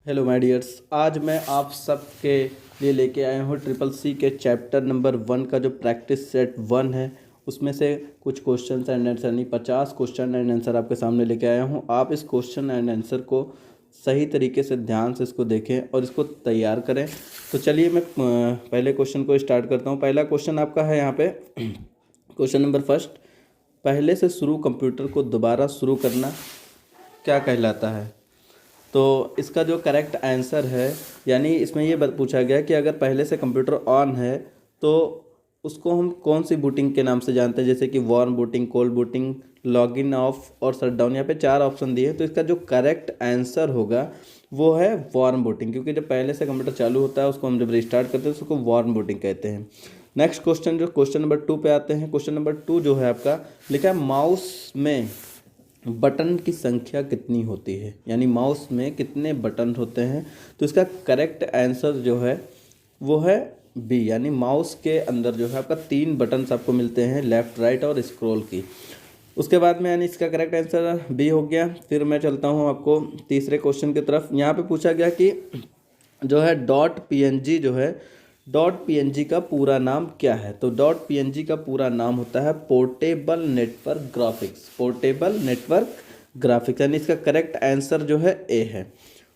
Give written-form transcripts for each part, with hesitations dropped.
Hello my dears, आज मैं आप सबके लिए लेके आया हूँ ट्रिपल सी के चैप्टर नंबर 1 का जो प्रैक्टिस सेट 1 है उसमें से कुछ क्वेश्चन एंड आंसर, यानी 50 क्वेश्चन एंड आंसर आपके सामने लेके आया हूँ। आप इस क्वेश्चन एंड आंसर को सही तरीके से ध्यान से इसको देखें और इसको तैयार करें। तो चलिए मैं पहले क्वेश्चन को स्टार्ट करता हूँ। पहला क्वेश्चन आपका है यहाँ पे क्वेश्चन नंबर फर्स्ट, पहले से शुरू कंप्यूटर को दोबारा शुरू करना क्या कहलाता है। तो इसका जो करेक्ट आंसर है, यानी इसमें ये पूछा गया कि अगर पहले से कंप्यूटर ऑन है तो उसको हम कौन सी बूटिंग के नाम से जानते हैं, जैसे कि warm booting, cold booting, login of और शटडाउन। यहाँ पे 4 ऑप्शन दिए हैं, तो इसका जो करेक्ट आंसर होगा वो है वार्म बूटिंग, क्योंकि जब पहले से कंप्यूटर चालू होता है उसको हम जब रिस्टार्ट करते हैं तो उसको वार्म बूटिंग कहते हैं। नेक्स्ट क्वेश्चन, जो क्वेश्चन नंबर 2 पे आते हैं। क्वेश्चन नंबर 2 जो है आपका लिखा है माउस में बटन की संख्या कितनी होती है, यानी माउस में कितने बटन होते हैं। तो इसका करेक्ट आंसर जो है वो है बी, यानी माउस के अंदर जो है आपका 3 बटन्स आपको मिलते हैं, लेफ़्ट, राइट और स्क्रॉल की। उसके बाद में यानी इसका करेक्ट आंसर बी हो गया। फिर मैं चलता हूँ आपको तीसरे क्वेश्चन की तरफ। यहाँ पे पूछा गया कि जो है डॉट पीएनजी जो है, डॉट पीएनजी का पूरा नाम क्या है। तो डॉट पीएनजी का पूरा नाम होता है portable network graphics, portable network graphics, यानी इसका करेक्ट आंसर जो है ए है।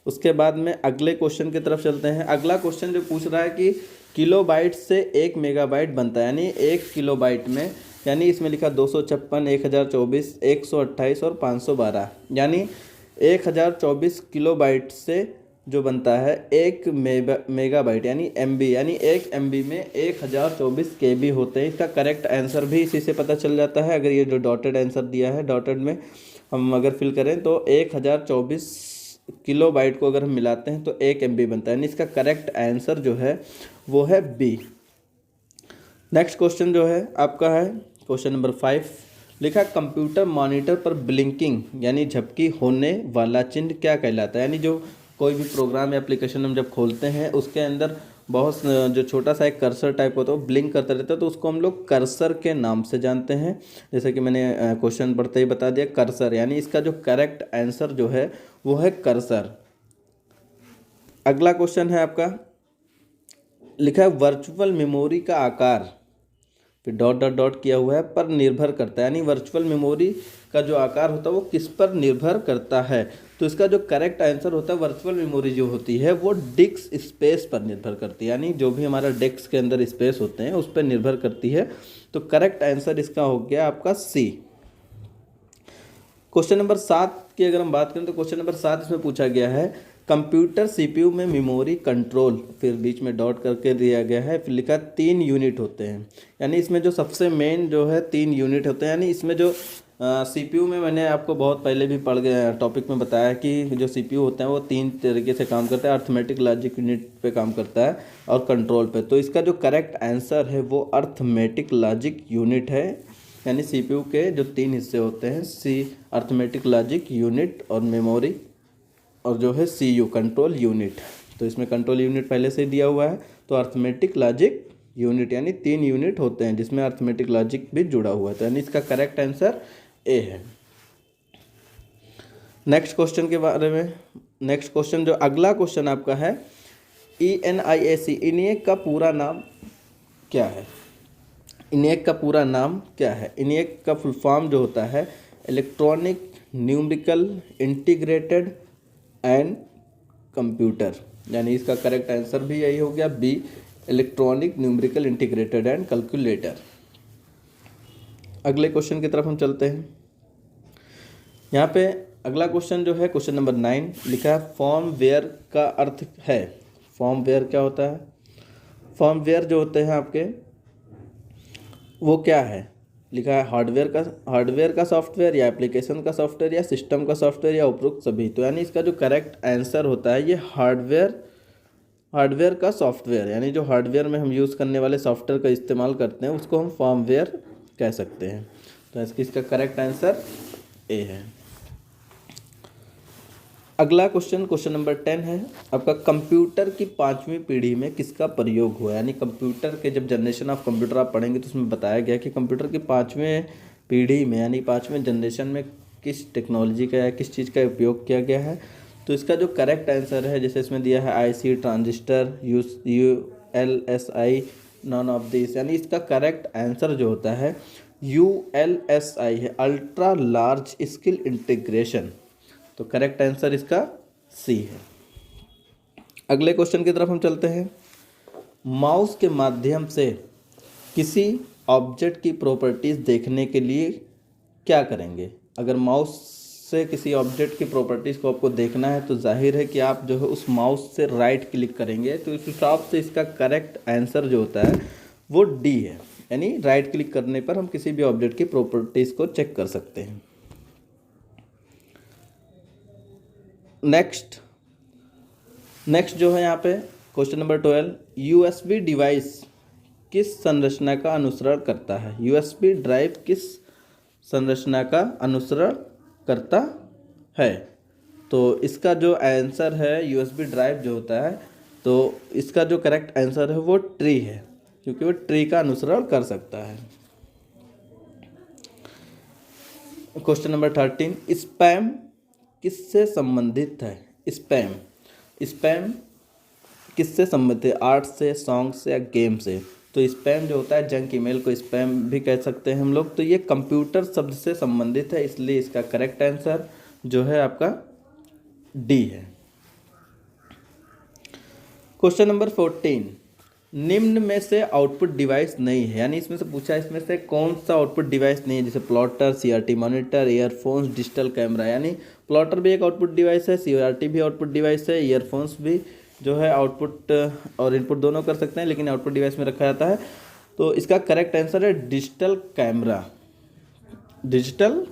उसके बाद में अगले क्वेश्चन की तरफ चलते हैं। अगला क्वेश्चन जो पूछ रहा है कि किलोबाइट से 1 मेगाबाइट बनता है, यानी 1 किलोबाइट में, यानी इसमें लिखा 256, 1024, 128 और 512, यानी 1024 किलोबाइट से जो बनता है 1 मेगाबाइट यानी एमबी, यानी 1 एमबी में 1024 केबी होते हैं। इसका करेक्ट आंसर भी इसी से पता चल जाता है। अगर ये जो डॉटेड आंसर दिया है, डॉटेड में हम अगर फिल करें तो 1024 किलोबाइट को अगर हम मिलाते हैं तो 1 एमबी बनता है, यानी इसका करेक्ट आंसर जो है वो है बी। नेक्स्ट क्वेश्चन जो है आपका है क्वेश्चन नंबर 5, लिखा कंप्यूटर मॉनिटर पर ब्लिंकिंग यानी झपकी होने वाला चिन्ह क्या कहलाता है। यानी जो कोई भी प्रोग्राम या एप्लीकेशन हम जब खोलते हैं उसके अंदर बहुत जो छोटा सा एक कर्सर टाइप होता है वो ब्लिंक करता रहता है, तो उसको हम लोग कर्सर के नाम से जानते हैं। जैसे कि मैंने क्वेश्चन पढ़ते ही बता दिया, कर्सर, यानी इसका जो करेक्ट आंसर जो है वो है कर्सर। अगला क्वेश्चन है आपका, लिखा है वर्चुअल मेमोरी का आकार, फिर डॉट डॉट डॉट किया हुआ है, पर निर्भर करता है, यानी वर्चुअल मेमोरी का जो आकार होता है वो किस पर निर्भर करता है। तो इसका जो करेक्ट आंसर होता है, वर्चुअल मेमोरी जो होती है वो डिस्क स्पेस पर निर्भर करती है, यानी जो भी हमारा डिस्क के अंदर स्पेस होते हैं उस पर निर्भर करती है। तो करेक्ट आंसर इसका हो गया आपका सी। क्वेश्चन नंबर 7 की अगर हम बात करें तो क्वेश्चन नंबर 7 इसमें पूछा गया है कंप्यूटर सीपीयू में मेमोरी कंट्रोल, फिर बीच में डॉट करके दिया गया है, फिर लिखा 3 यूनिट होते हैं, यानी इसमें जो सबसे मेन जो है 3 यूनिट होते हैं। यानी इसमें जो सीपीयू में मैंने आपको बहुत पहले भी पढ़ गया टॉपिक में बताया कि जो सीपीयू होते हैं वो 3 तरीके से काम करते हैं, अर्थमेटिक लॉजिक यूनिट पे काम करता है और कंट्रोल पे। तो इसका जो करेक्ट आंसर है वो अर्थमेटिक लॉजिक यूनिट है, यानी सीपीयू के जो 3 हिस्से होते हैं, अर्थमेटिक लॉजिक यूनिट और मेमोरी और जो है सीयू कंट्रोल यूनिट। तो इसमें कंट्रोल यूनिट पहले से दिया हुआ है, तो अर्थमेटिक लॉजिक यूनिट यानी 3 यूनिट होते हैं जिसमें अर्थमेटिक लॉजिक भी जुड़ा हुआ है, तो यानी इसका करेक्ट आंसर ए है। नेक्स्ट क्वेश्चन के बारे में, नेक्स्ट क्वेश्चन जो अगला क्वेश्चन आपका है ENIAC, इनिएक का पूरा नाम क्या है। इनिएक का पूरा नाम क्या है। इनिएक का फुल फॉर्म जो होता है electronic numerical integrated and computer, यानी इसका करेक्ट आंसर भी यही हो गया B, electronic numerical integrated and calculator. अगले क्वेश्चन की तरफ हम चलते हैं। यहाँ पे अगला क्वेश्चन जो है क्वेश्चन नंबर 9, लिखा है फर्मवेयर का अर्थ है। फर्मवेयर क्या होता है। फर्मवेयर जो होते हैं आपके वो क्या है, लिखा है हार्डवेयर का सॉफ्टवेयर या एप्लीकेशन का सॉफ्टवेयर या सिस्टम का सॉफ्टवेयर या उपरोक्त सभी। तो यानी इसका जो करेक्ट आंसर होता है ये हार्डवेयर का सॉफ्टवेयर, यानी जो हार्डवेयर में हम यूज़ करने वाले सॉफ्टवेयर का इस्तेमाल करते हैं उसको हम फर्मवेयर कह सकते हैं। तो इसका करेक्ट आंसर ए है। अगला क्वेश्चन, क्वेश्चन नंबर 10 है आपका, कंप्यूटर की 5वीं पीढ़ी में किसका प्रयोग हुआ। यानी कंप्यूटर के जब जनरेशन ऑफ कंप्यूटर आप पढ़ेंगे तो उसमें बताया गया कि कंप्यूटर की 5वें पीढ़ी में यानी 5वें जनरेशन में किस टेक्नोलॉजी का या किस चीज़ का उपयोग किया गया है। तो इसका जो करेक्ट आंसर है, जैसे इसमें दिया है IC, transistor, ULSI, none of this, यानी इसका करेक्ट आंसर जो होता है यूएलएसआई है, अल्ट्रा लार्ज स्केल इंटीग्रेशन। तो करेक्ट आंसर इसका सी है। अगले क्वेश्चन की तरफ हम चलते हैं। माउस के माध्यम से किसी ऑब्जेक्ट की प्रॉपर्टीज देखने के लिए क्या करेंगे? अगर माउस से किसी ऑब्जेक्ट की प्रॉपर्टीज़ को आपको देखना है तो जाहिर है कि आप जो है उस माउस से राइट क्लिक करेंगे। तो इस हिसाब से इसका करेक्ट आंसर जो होता है वो डी है, यानी राइट क्लिक करने पर हम किसी भी ऑब्जेक्ट की प्रॉपर्टीज़ को चेक कर सकते हैं। नेक्स्ट जो है यहाँ पे क्वेश्चन नंबर 12, यूएसबी डिवाइस किस संरचना का अनुसरण करता है? यूएसबी ड्राइव किस संरचना का अनुसरण करता है? तो इसका जो आंसर है यूएसबी ड्राइव जो होता है, तो इसका जो करेक्ट आंसर है वो ट्री है, क्योंकि वो ट्री का अनुसरण कर सकता है। क्वेश्चन नंबर 13, स्पैम किससे संबंधित है? स्पैम किससे संबंधित है? आर्ट से, सॉन्ग से या गेम से? तो स्पैम जो होता है, जंक ईमेल को स्पैम भी कह सकते हैं हम लोग। तो ये कंप्यूटर शब्द से संबंधित है, इसलिए इसका करेक्ट आंसर जो है आपका डी है। क्वेश्चन नंबर 14, निम्न में से आउटपुट डिवाइस नहीं है, यानी इसमें से पूछा है इसमें से कौन सा आउटपुट डिवाइस नहीं है? जैसे plotter, CRT monitor, earphones, digital camera. यानी प्लॉटर भी एक आउटपुट डिवाइस है, सीआरटी भी आउटपुट डिवाइस है, ईयरफोन्स भी जो है आउटपुट और इनपुट दोनों कर सकते हैं, लेकिन आउटपुट डिवाइस में रखा जाता है। तो इसका करेक्ट आंसर है डिजिटल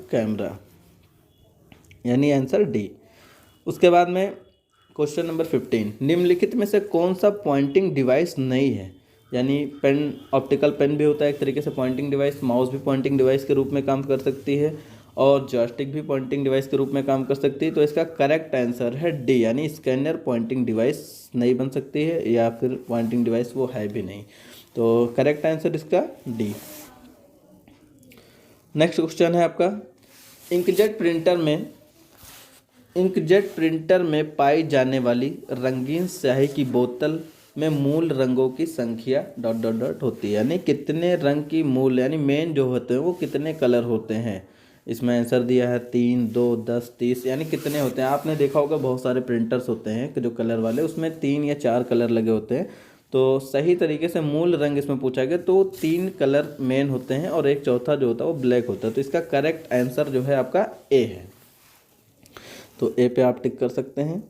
कैमरा, यानी आंसर डी। उसके बाद में क्वेश्चन नंबर 15, निम्नलिखित में से कौन सा पॉइंटिंग डिवाइस नहीं है? यानी पेन, ऑप्टिकल पेन भी होता है एक तरीके से पॉइंटिंग डिवाइस, माउस भी पॉइंटिंग डिवाइस के रूप में काम कर सकती है, और जॉयस्टिक भी पॉइंटिंग डिवाइस के रूप में काम कर सकती है। तो इसका करेक्ट आंसर है डी, यानी स्कैनर पॉइंटिंग डिवाइस नहीं बन सकती है, या फिर पॉइंटिंग डिवाइस वो है भी नहीं। तो करेक्ट आंसर इसका डी। नेक्स्ट क्वेश्चन है आपका, इंकजेट प्रिंटर में पाई जाने वाली रंगीन स्याही की बोतल में मूल रंगों की संख्या ... होती है, यानी कितने रंग की मूल, यानी मेन जो होते हैं वो कितने कलर होते हैं? इसमें आंसर दिया है 3, 2, 10, 30, यानी कितने होते हैं? आपने देखा होगा बहुत सारे प्रिंटर्स होते हैं कि जो कलर वाले, उसमें 3 या 4 कलर लगे होते हैं। तो सही तरीके से मूल रंग इसमें पूछा गया, तो 3 कलर मेन होते हैं और एक चौथा जो होता है वो ब्लैक होता है। तो इसका करेक्ट आंसर जो है आपका ए है, तो ए पे आप टिक कर सकते हैं।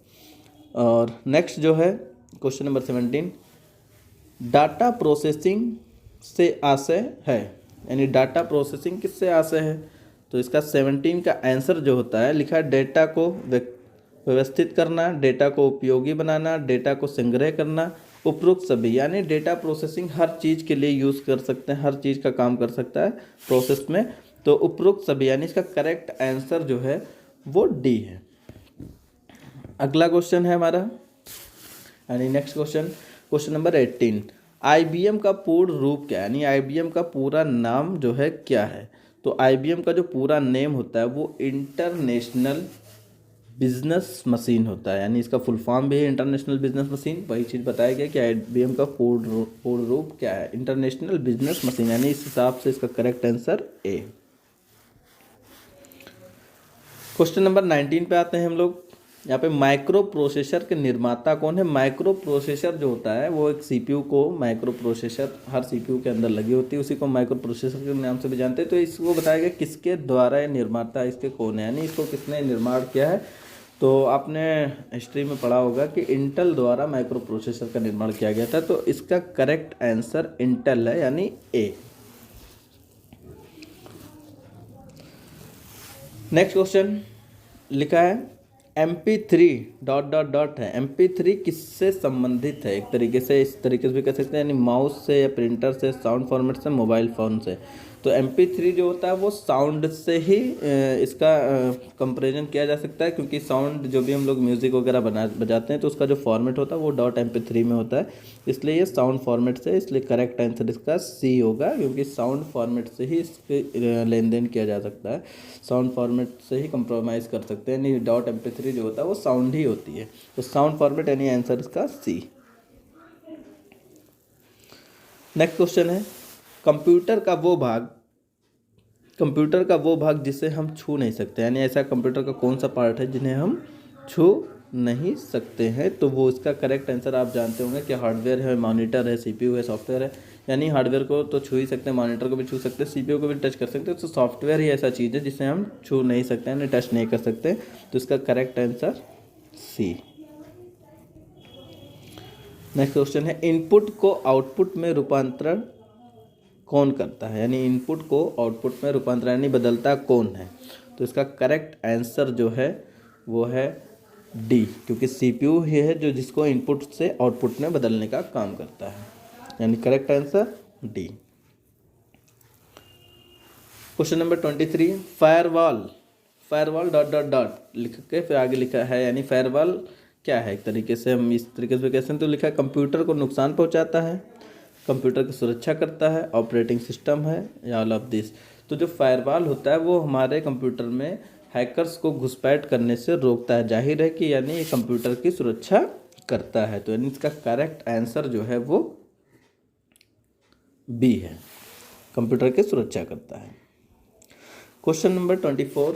और नेक्स्ट जो है क्वेश्चन नंबर 17, डाटा प्रोसेसिंग से आशय है, यानी डाटा प्रोसेसिंग किससे आशय है? तो इसका 17 का आंसर जो होता है, लिखा है डेटा को व्यवस्थित करना, डेटा को उपयोगी बनाना, डेटा को संग्रह करना, उपरोक्त सभी। यानी डेटा प्रोसेसिंग हर चीज़ के लिए यूज़ कर सकते हैं, हर चीज़ का काम कर सकता है प्रोसेस में। तो उपरोक्त सभी, यानी इसका करेक्ट आंसर जो है वो डी है। अगला क्वेश्चन है हमारा, यानी नेक्स्ट क्वेश्चन नंबर 18, आईबीएम का पूर्ण रूप क्या है? यानी आईबीएम का पूरा नाम जो है क्या है? तो आईबीएम का जो पूरा नेम होता है वो इंटरनेशनल बिजनेस मशीन होता है, यानी इसका फुल फॉर्म भी है इंटरनेशनल बिजनेस मशीन। वही चीज़ बताया गया कि आईबीएम का पूर्ण रूप क्या है, इंटरनेशनल बिजनेस मशीन, यानी इस हिसाब से इसका correct answer A. Question number 19 पे आते हैं हम लोग। यहाँ पे माइक्रो प्रोसेसर के निर्माता कौन है? माइक्रो प्रोसेसर जो होता है वो एक सीपीयू को, माइक्रो प्रोसेसर हर सीपीयू के अंदर लगी होती है, उसी को माइक्रो प्रोसेसर के नाम से भी जानते हैं। तो इसको बताया गया किसके द्वारा ये निर्माता इसके कौन है, यानी इसको किसने निर्माण किया है? तो आपने हिस्ट्री में पढ़ा होगा कि इंटेल द्वारा माइक्रो प्रोसेसर का निर्माण किया गया था। तो इसका करेक्ट आंसर इंटेल है, यानी ए। नेक्स्ट क्वेश्चन लिखा है MP3 ... है। MP3 किससे संबंधित है? एक तरीके से, इस तरीके से भी कह सकते हैं, यानी माउस से या प्रिंटर से, साउंड फॉर्मेट से, मोबाइल फ़ोन से। तो MP3 जो होता है वो साउंड से ही इसका कंपैरिजन किया जा सकता है, क्योंकि साउंड जो भी हम लोग म्यूज़िक वगैरह बजाते हैं तो उसका जो फॉर्मेट होता है वो .mp3 में होता है, इसलिए ये साउंड फॉर्मेट से, इसलिए करेक्ट आंसर इसका सी होगा, क्योंकि साउंड फॉर्मेट से ही इसके लेन देन किया जा सकता है, साउंड फॉर्मेट से ही कंप्रोमाइज़ कर सकते हैं, यानी .mp3 जो होता है वो साउंड ही होती है, तो साउंड फॉर्मेट यानी आंसर इसका सी। नेक्स्ट क्वेश्चन है, कंप्यूटर का वो भाग जिसे हम छू नहीं सकते, यानी ऐसा कंप्यूटर का कौन सा पार्ट है जिन्हें हम छू नहीं सकते हैं, तो वो इसका करेक्ट आंसर आप जानते होंगे कि हार्डवेयर है, मॉनिटर है, CPU है, सॉफ्टवेयर है। यानी हार्डवेयर को तो छू ही सकते हैं, मॉनिटर को भी छू सकते हैं, CPU को भी टच कर सकते हैं, तो सॉफ्टवेयर ही ऐसा चीज़ है जिसे हम छू नहीं सकते, यानी टच नहीं कर सकते, तो इसका correct answer C. Next question है, इनपुट को आउटपुट में रूपांतरण कौन करता है, यानी इनपुट को आउटपुट में रूपांतरण यानी बदलता कौन है, तो इसका करेक्ट आंसर जो है वो है डी, क्योंकि CPU ही है जो जिसको इनपुट से आउटपुट में बदलने का काम करता है, यानी correct answer D. Question number 23, firewall dot dot dot लिख के फिर आगे लिखा है, यानी फायरवॉल क्या है, एक तरीके से हम इस तरीके से कहते हैं, तो लिखा है कंप्यूटर को नुकसान पहुंचाता है, कंप्यूटर की सुरक्षा करता है, ऑपरेटिंग सिस्टम है, या ऑल ऑफ दिस। तो जो फायरवॉल होता है वो हमारे कंप्यूटर में हैकर्स को घुसपैठ करने से रोकता है, जाहिर है कि यानी ये कंप्यूटर की सुरक्षा करता है, तो यानी इसका करेक्ट आंसर जो है वो बी है, कंप्यूटर की सुरक्षा करता है। क्वेश्चन नंबर 24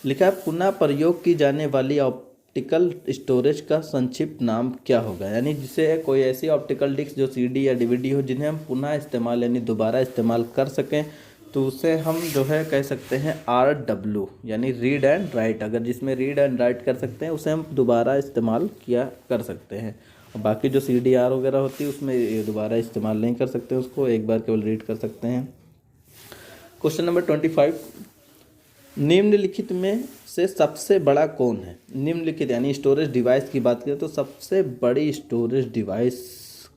लिखा है, पुनः प्रयोग की जाने वाली ऑप्टिकल स्टोरेज का संक्षिप्त नाम क्या होगा, यानी जिसे कोई ऐसी ऑप्टिकल डिस्क जो CD या DVD हो जिन्हें हम पुनः इस्तेमाल यानी दोबारा इस्तेमाल कर सकें, तो उसे हम जो है कह सकते हैं RW, यानी रीड एंड राइट, अगर जिसमें रीड एंड राइट कर सकते हैं उसे हम दोबारा इस्तेमाल किया कर सकते हैं, और बाकी जो CDR वगैरह होती है उसमें दोबारा इस्तेमाल नहीं कर सकते, उसको एक बार केवल रीड कर सकते हैं। क्वेश्चन नंबर 25, निम्नलिखित में से सबसे बड़ा कौन है, निम्नलिखित यानी स्टोरेज डिवाइस की बात करें तो सबसे बड़ी स्टोरेज डिवाइस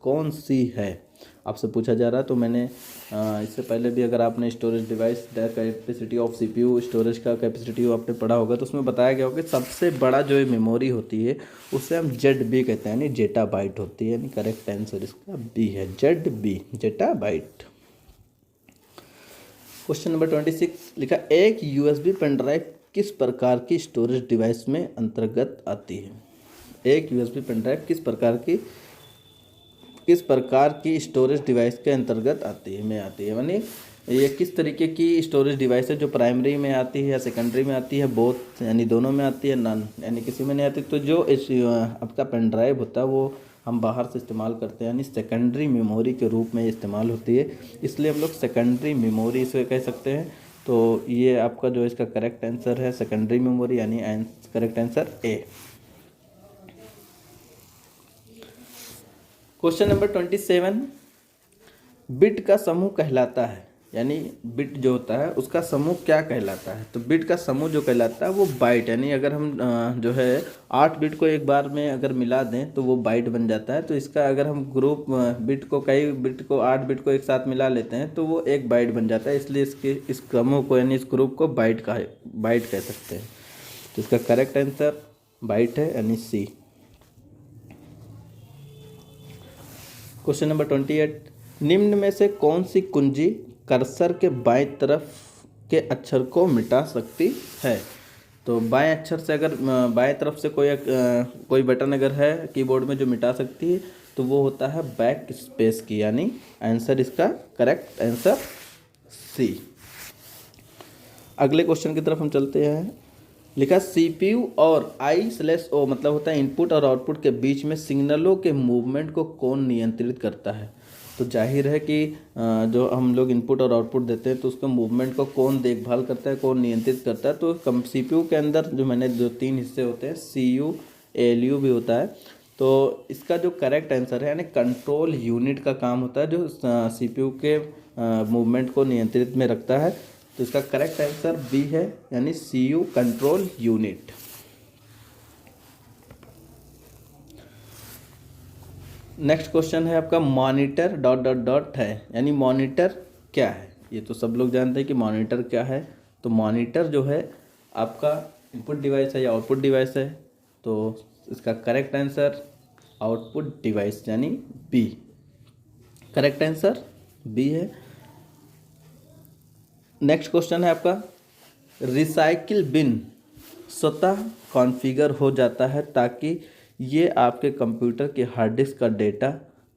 कौन सी है, आपसे पूछा जा रहा है। तो मैंने इससे पहले भी अगर आपने storage device capacity of CPU storage का कैपेसिटी आपने पढ़ा होगा तो उसमें बताया गया होगा कि सबसे बड़ा जो मेमोरी होती है उसे हम ZB कहते हैं, यानी जेटा बाइट होती है, यानी करेक्ट आंसर इसका बी है, ZB जेटा बाइट। क्वेश्चन नंबर 26 लिखा, एक USB पेन ड्राइव किस प्रकार की स्टोरेज डिवाइस में अंतर्गत आती है, एक USB पेन ड्राइव किस प्रकार की स्टोरेज डिवाइस के अंतर्गत आती है, यानी ये किस तरीके की स्टोरेज डिवाइस है, जो प्राइमरी में आती है या सेकेंडरी में आती है, बोथ यानी दोनों में आती है, नन यानी किसी में नहीं आती। तो जो आपका पेन ड्राइव होता है वो हम बाहर से इस्तेमाल करते हैं, यानी सेकेंडरी मेमोरी के रूप में इस्तेमाल होती है, इसलिए हम लोग सेकेंडरी मेमोरी इसे कह सकते हैं। तो ये आपका जो इसका करेक्ट आंसर है सेकेंडरी मेमोरी, यानी correct answer A. Question number 27, bit का समूह कहलाता है, यानी बिट जो होता है उसका समूह क्या कहलाता है, तो बिट का समूह जो कहलाता है वो बाइट, यानी अगर हम जो है 8 बिट को एक बार में अगर मिला दें तो वो बाइट बन जाता है। तो इसका अगर हम ग्रुप बिट को 8 बिट को एक साथ मिला लेते हैं तो वो एक बाइट बन जाता है, इसलिए इस समूह को यानी इस ग्रुप को बाइट कह सकते हैं। तो इसका करेक्ट आंसर बाइट है, यानी सी। क्वेश्चन नंबर 28, निम्न में से कौन सी कुंजी कर्सर के बाएं तरफ के अक्षर को मिटा सकती है, तो बाएं अक्षर से अगर बाएं तरफ से कोई बटन अगर है कीबोर्ड में जो मिटा सकती है तो वो होता है बैक स्पेस की, यानी आंसर इसका करेक्ट आंसर सी। अगले क्वेश्चन की तरफ हम चलते हैं। लिखा, CPU और I/O मतलब होता है इनपुट और आउटपुट के बीच में सिग्नलों के मूवमेंट को कौन नियंत्रित करता है, तो जाहिर है कि जो हम लोग इनपुट और आउटपुट देते हैं तो उसका मूवमेंट को कौन देखभाल करता है, कौन नियंत्रित करता है, तो CPU के अंदर जो मैंने जो 3 हिस्से होते हैं CU ALU भी होता है, तो इसका जो करेक्ट आंसर है यानी कंट्रोल यूनिट का काम होता है जो CPU के मूवमेंट को नियंत्रित में रखता है, तो इसका करेक्ट आंसर बी है, यानी CU control unit. Next question है आपका, मॉनिटर ... है, यानी मॉनिटर क्या है, ये तो सब लोग जानते हैं कि मॉनिटर क्या है। तो मॉनिटर जो है आपका इनपुट डिवाइस है या आउटपुट डिवाइस है। तो इसका करेक्ट आंसर आउटपुट डिवाइस यानी बी। करेक्ट आंसर बी है। नेक्स्ट क्वेश्चन है आपका, रिसाइकिल बिन स्वतः कॉन्फ़िगर हो जाता है ताकि ये आपके कंप्यूटर के हार्ड डिस्क का डेटा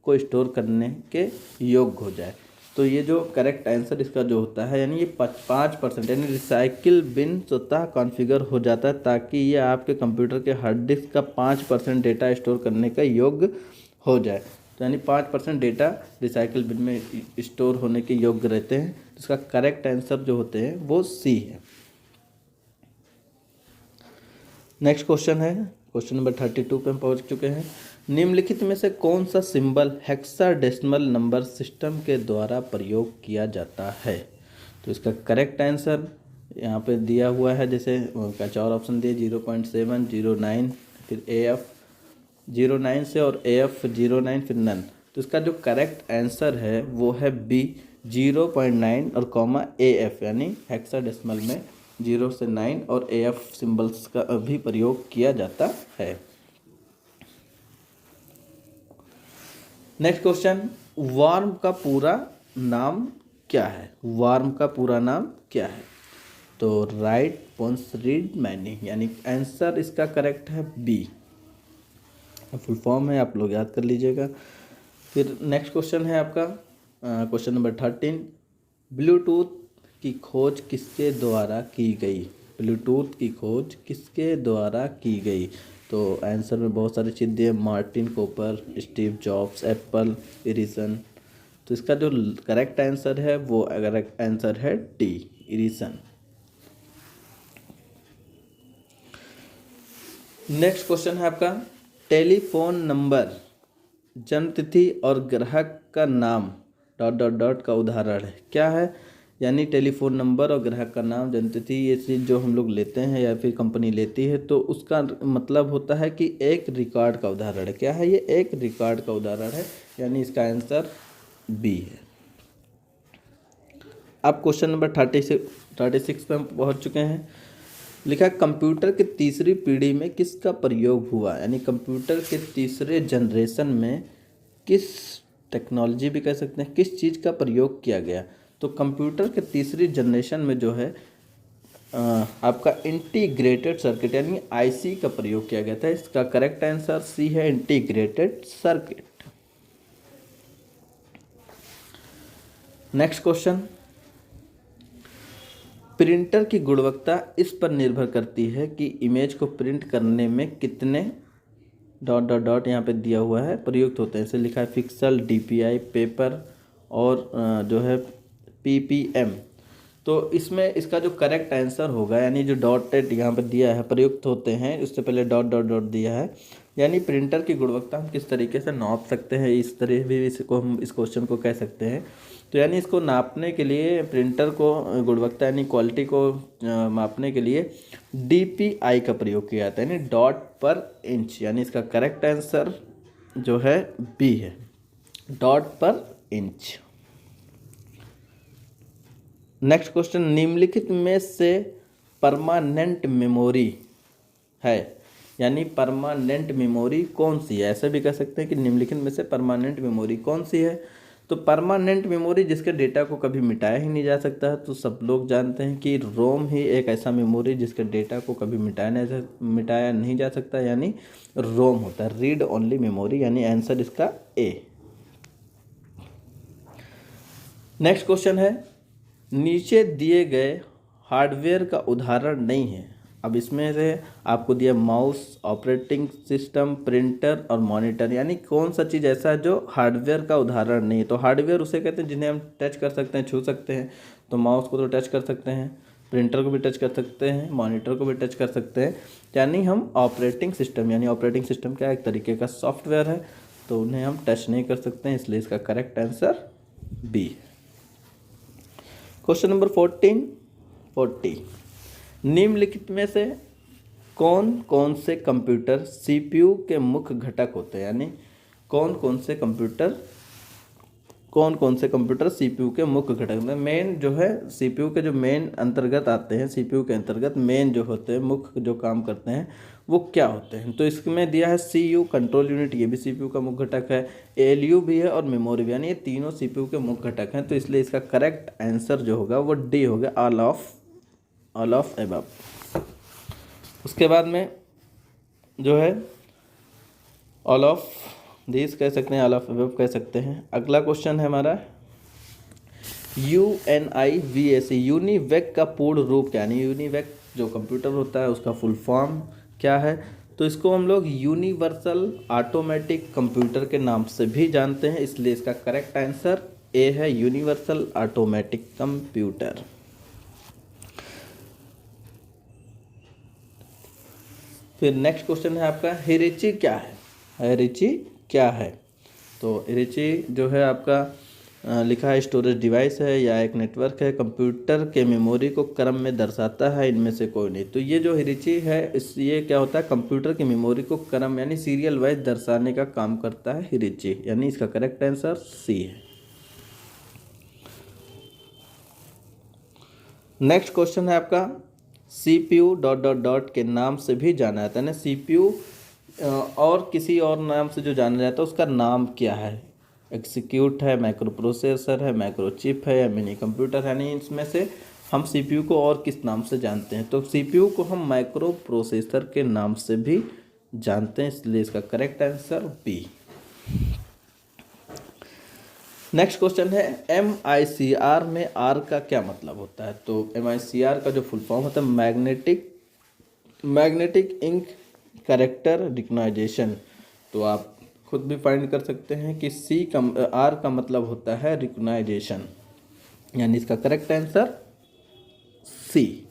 को स्टोर करने के योग्य हो जाए। तो ये जो करेक्ट आंसर इसका जो होता है यानी ये 5% यानी रिसाइकिल बिन स्वतः कॉन्फ़िगर हो जाता है ताकि ये आपके कंप्यूटर के हार्ड डिस्क का 5% डेटा स्टोर करने का योग्य हो जाए। तो यानी 5% डेटा रिसाइकिल बिन में स्टोर होने के योग्य रहते हैं। तो इसका करेक्ट आंसर जो होते हैं वो सी है। नेक्स्ट क्वेश्चन है, क्वेश्चन नंबर 32 पे हम पहुंच चुके हैं। निम्नलिखित में से कौन सा सिंबल हेक्साडेसिमल नंबर सिस्टम के द्वारा प्रयोग किया जाता है? तो इसका करेक्ट आंसर यहाँ पे दिया हुआ है, जैसे चार ऑप्शन दिए 0.7, 0.9, फिर AF 0.9 से और AF 0.9 फिर नन। तो इसका जो करेक्ट आंसर है वो है बी 0.9 और कॉमा AF यानी हेक्साडेसिमल में 0 से 9 और AF सिंबल्स का भी प्रयोग किया जाता है। नेक्स्ट क्वेश्चन, वार्म का पूरा नाम क्या है? वार्म का पूरा नाम क्या है? तो राइट वंस रीड मैनी यानी आंसर इसका करेक्ट है बी। फुल फॉर्म है, आप लोग याद कर लीजिएगा। फिर नेक्स्ट क्वेश्चन है आपका क्वेश्चन नंबर 13, ब्लूटूथ की खोज किसके द्वारा की गई? ब्लूटूथ की खोज किसके द्वारा की गई? तो आंसर में बहुत सारे चीज़ दिए, Martin Cooper, Steve jobs, Apple, Edison. तो इसका जो करेक्ट आंसर है वो अगर आंसर है डी, एडिसन। नेक्स्ट क्वेश्चन है आपका, टेलीफोन नंबर, जन्मतिथि और ग्राहक का नाम ... का उदाहरण है क्या है? यानी टेलीफोन नंबर और ग्राहक का नाम, जन्मतिथि, ये चीज़ जो हम लोग लेते हैं या फिर कंपनी लेती है तो उसका मतलब होता है कि एक रिकॉर्ड का उदाहरण है। क्या है ये? एक रिकॉर्ड का उदाहरण है, यानी इसका आंसर बी है। अब क्वेश्चन नंबर 36 पे हम पहुँच चुके हैं। लिखा, कंप्यूटर की तीसरी पीढ़ी में किसका प्रयोग हुआ? यानी कंप्यूटर के तीसरे जनरेशन में किस टेक्नोलॉजी भी कह सकते हैं, किस चीज़ का प्रयोग किया गया? तो कंप्यूटर के तीसरी जनरेशन में जो है आपका इंटीग्रेटेड सर्किट यानी आईसी का प्रयोग किया गया था। इसका करेक्ट आंसर सी है, integrated circuit. Next question, printer की गुणवत्ता इस पर निर्भर करती है कि इमेज को प्रिंट करने में कितने ... यहाँ पे दिया हुआ है प्रयुक्त होते हैं। इसे लिखा है पिक्सल, DPI, पेपर और जो है PPM। तो इसमें इसका जो करेक्ट आंसर होगा यानी जो डॉटेड यहाँ पर दिया है प्रयुक्त होते हैं, उससे पहले ... दिया है, यानी प्रिंटर की गुणवत्ता हम किस तरीके से नाप सकते हैं, इस तरह भी इसको हम इस क्वेश्चन को कह सकते हैं। तो यानी इसको नापने के लिए प्रिंटर को गुणवत्ता यानी क्वालिटी को मापने के लिए DPI का प्रयोग किया जाता है यानी डॉट पर इंच, यानी इसका करेक्ट आंसर जो है बी है, डॉट पर इंच। नेक्स्ट क्वेश्चन, निम्नलिखित में से परमानेंट मेमोरी है यानी परमानेंट मेमोरी कौन सी है? ऐसा भी कह सकते हैं कि निम्नलिखित में से परमानेंट मेमोरी कौन सी है? तो परमानेंट मेमोरी जिसके डेटा को कभी मिटाया ही नहीं जा सकता है। तो सब लोग जानते हैं कि रोम ही एक ऐसा मेमोरी जिसके डेटा को कभी मिटाया नहीं जा सकता, यानी रोम होता है, रीड ओनली मेमोरी, यानी आंसर इसका ए। नेक्स्ट क्वेश्चन है, नीचे दिए गए हार्डवेयर का उदाहरण नहीं है। अब इसमें से आपको दिया माउस, ऑपरेटिंग सिस्टम, प्रिंटर और मॉनिटर, यानी कौन सा चीज़ ऐसा है जो हार्डवेयर का उदाहरण नहीं है? तो हार्डवेयर उसे कहते हैं जिन्हें हम टच कर सकते हैं, छू सकते हैं। तो माउस को तो टच कर सकते हैं, प्रिंटर को भी टच कर सकते हैं, मॉनिटर को भी टच कर सकते हैं, यानी हम ऑपरेटिंग सिस्टम, यानी ऑपरेटिंग सिस्टम क्या एक तरीके का सॉफ्टवेयर है, तो उन्हें हम टच नहीं कर सकते हैं, इसलिए इसका correct answer B. Question number 40, निम्नलिखित में से कौन कौन से कंप्यूटर CPU के मुख्य घटक होते हैं? यानी कौन कौन से कंप्यूटर कौन कौन से कंप्यूटर सीपीयू के मुख्य घटक हैं। मेन जो है सीपीयू के जो मेन अंतर्गत आते हैं, सीपीयू के अंतर्गत मेन जो होते हैं मुख्य जो काम करते हैं वो क्या होते हैं। तो इसमें दिया है सीयू कंट्रोल यूनिट, ये भी सीपीयू का मुख्य घटक है, एलयू भी है और मेमोरी भी, यानी ये तीनों सीपीयू के मुख्य घटक हैं। तो इसलिए इसका करेक्ट आंसर जो होगा वो डी होगा, ऑल ऑफ एबव। उसके बाद में जो है ऑल ऑफ दिस कह सकते हैं, ऑल ऑफ अबव कह सकते हैं। अगला क्वेश्चन है हमारा UNIVAC, यूनिवैक का पूर्ण रूप क्या, यानी यूनिवैक जो कंप्यूटर होता है उसका फुल फॉर्म क्या है। तो इसको हम लोग यूनिवर्सल ऑटोमेटिक कंप्यूटर के नाम से भी जानते हैं, इसलिए इसका करेक्ट आंसर ए है, यूनिवर्सल ऑटोमेटिक कंप्यूटर। फिर नेक्स्ट क्वेश्चन है आपका हिरिची क्या है, हिरिची क्या है। तो हिरिची जो है आपका लिखा है स्टोरेज डिवाइस है या एक नेटवर्क है, कंप्यूटर के मेमोरी को क्रम में दर्शाता है, इनमें से कोई नहीं। तो ये जो हिरिची है ये क्या होता है, कंप्यूटर की मेमोरी को क्रम यानी सीरियल वाइज दर्शाने का काम करता है हिरिची, यानी इसका करेक्ट आंसर सी है। नेक्स्ट क्वेश्चन है आपका CPU ... के नाम से भी जाना जाता है ना, CPU और किसी और नाम से जो जाना जाता है उसका नाम क्या है। एग्जीक्यूट है, माइक्रो प्रोसेसर है, माइक्रो चिप है या मिनी कंप्यूटर है। नहीं, इसमें से हम CPU को और किस नाम से जानते हैं। तो CPU को हम माइक्रो प्रोसेसर के नाम से भी जानते हैं, इसलिए इसका correct answer B. Next question है MICR में R का क्या मतलब होता है। तो MICR का जो फुल फॉर्म होता है मैग्नेटिक इंक कैरेक्टर रिकग्नाइजेशन। तो आप खुद भी फाइंड कर सकते हैं कि R का मतलब होता है रिकग्नाइजेशन, यानी इसका correct answer C.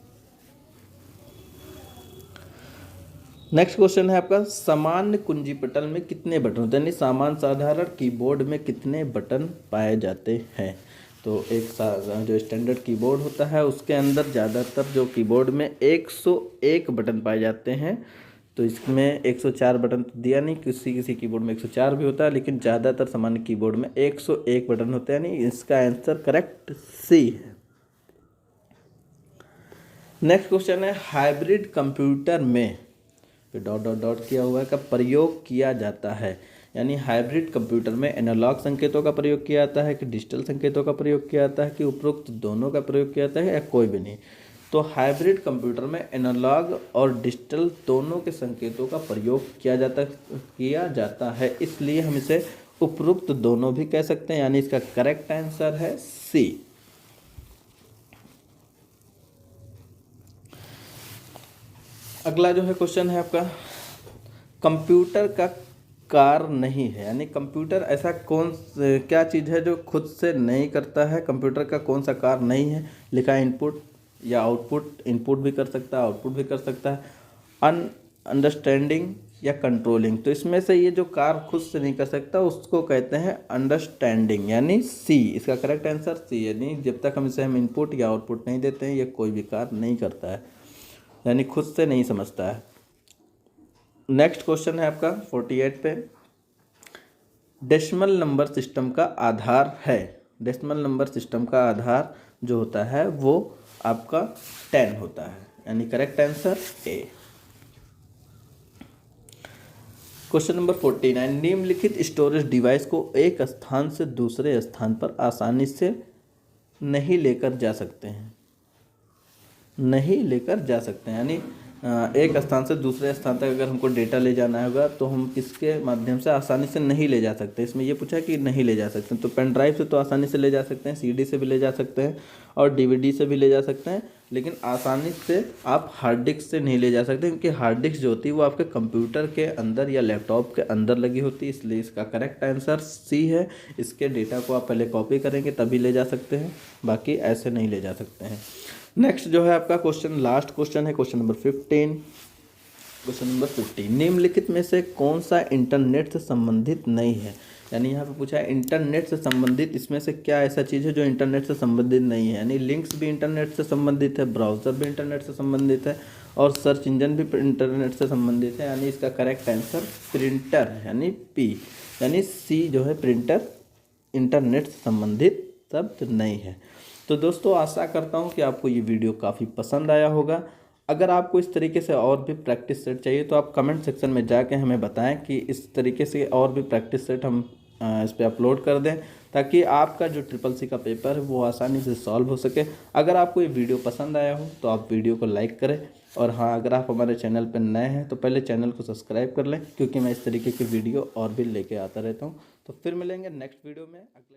Next question है आपका सामान्य कुंजी पटल में कितने बटन होते हैं, यानी सामान्य साधारण कीबोर्ड में कितने बटन पाए जाते हैं। तो एक जो स्टैंडर्ड कीबोर्ड होता है उसके अंदर ज़्यादातर जो कीबोर्ड में 101 बटन पाए जाते हैं। तो इसमें 104 बटन तो दिया नहीं, किसी किसी कीबोर्ड में 104 भी होता है, लेकिन ज़्यादातर सामान्य कीबोर्ड में 101 बटन होते हैं, यानी इसका आंसर करेक्ट सी है। नेक्स्ट क्वेश्चन है हाइब्रिड कंप्यूटर में फिर ... किया हुआ है का प्रयोग किया जाता है, यानी हाइब्रिड कंप्यूटर में एनालॉग संकेतों का प्रयोग किया जाता है कि डिजिटल संकेतों का प्रयोग किया जाता है कि उपरोक्त दोनों का प्रयोग किया जाता है या कोई भी नहीं। तो हाइब्रिड कंप्यूटर में एनालॉग और डिजिटल दोनों के संकेतों का प्रयोग किया जाता है, इसलिए हम इसे उपरोक्त दोनों भी कह सकते हैं, यानी इसका करेक्ट आंसर है सी। अगला जो है क्वेश्चन है आपका कंप्यूटर का कार्य नहीं है, यानी कंप्यूटर ऐसा क्या चीज़ है जो खुद से नहीं करता है। कंप्यूटर का कौन सा कार्य नहीं है, लिखा है इनपुट या आउटपुट, इनपुट भी कर सकता है आउटपुट भी कर सकता है, अंडरस्टैंडिंग या कंट्रोलिंग। तो इसमें से ये जो कार्य खुद से नहीं कर सकता उसको कहते हैं अंडरस्टैंडिंग, यानी सी। इसका करेक्ट आंसर सी, यानी जब तक हम इनपुट या आउटपुट नहीं देते हैं ये कोई भी कार्य नहीं करता है, यानी खुद से नहीं समझता है। नेक्स्ट क्वेश्चन है आपका 48 पे डेसिमल नंबर सिस्टम का आधार है। डेसिमल नंबर सिस्टम का आधार जो होता है वो आपका 10 होता है, यानी correct answer A. Question number 49 निम्नलिखित स्टोरेज डिवाइस को एक स्थान से दूसरे स्थान पर आसानी से नहीं लेकर जा सकते हैं, यानी एक स्थान से दूसरे स्थान तक अगर हमको डेटा ले जाना होगा तो हम किसके माध्यम से आसानी से नहीं ले जा सकते। इसमें ये पूछा है कि नहीं ले जा सकते, तो पेन ड्राइव से तो आसानी से ले जा सकते हैं, CD से भी ले जा सकते हैं और DVD से भी ले जा सकते हैं, लेकिन आसानी से आप हार्ड डिस्क से नहीं ले जा सकते, क्योंकि हार्ड डिस्क जो होती है वो आपके कंप्यूटर के अंदर या लैपटॉप के अंदर लगी होती है, इसलिए इसका करेक्ट आंसर सी है। इसके डेटा को आप पहले कॉपी करेंगे तभी ले जा सकते हैं, बाकी ऐसे नहीं ले जा सकते हैं। नेक्स्ट जो है आपका क्वेश्चन लास्ट क्वेश्चन है क्वेश्चन नंबर 15 निम्नलिखित में से कौन सा इंटरनेट से संबंधित नहीं है, यानी यहाँ पे पूछा है इंटरनेट से संबंधित, इसमें से क्या ऐसा चीज़ है जो इंटरनेट से संबंधित नहीं है। यानी लिंक्स भी इंटरनेट से संबंधित है, ब्राउज़र भी इंटरनेट से संबंधित है और सर्च इंजन भी इंटरनेट से संबंधित है, यानी इसका करेक्ट आंसर प्रिंटर, यानी पी, यानी सी जो है प्रिंटर इंटरनेट से संबंधित शब्द नहीं है। तो दोस्तों आशा करता हूँ कि आपको ये वीडियो काफ़ी पसंद आया होगा। अगर आपको इस तरीके से और भी प्रैक्टिस सेट चाहिए तो आप कमेंट सेक्शन में जाके हमें बताएं कि इस तरीके से और भी प्रैक्टिस सेट हम इस पर अपलोड कर दें, ताकि आपका जो ट्रिपल सी का पेपर है वो आसानी से सॉल्व हो सके। अगर आपको ये वीडियो पसंद आया हो तो आप वीडियो को लाइक करें, और हाँ, अगर आप हमारे चैनल पर नए हैं तो पहले चैनल को सब्सक्राइब कर लें, क्योंकि मैं इस तरीके की वीडियो और भी लेके आता रहता हूँ। तो फिर मिलेंगे नेक्स्ट वीडियो में अगले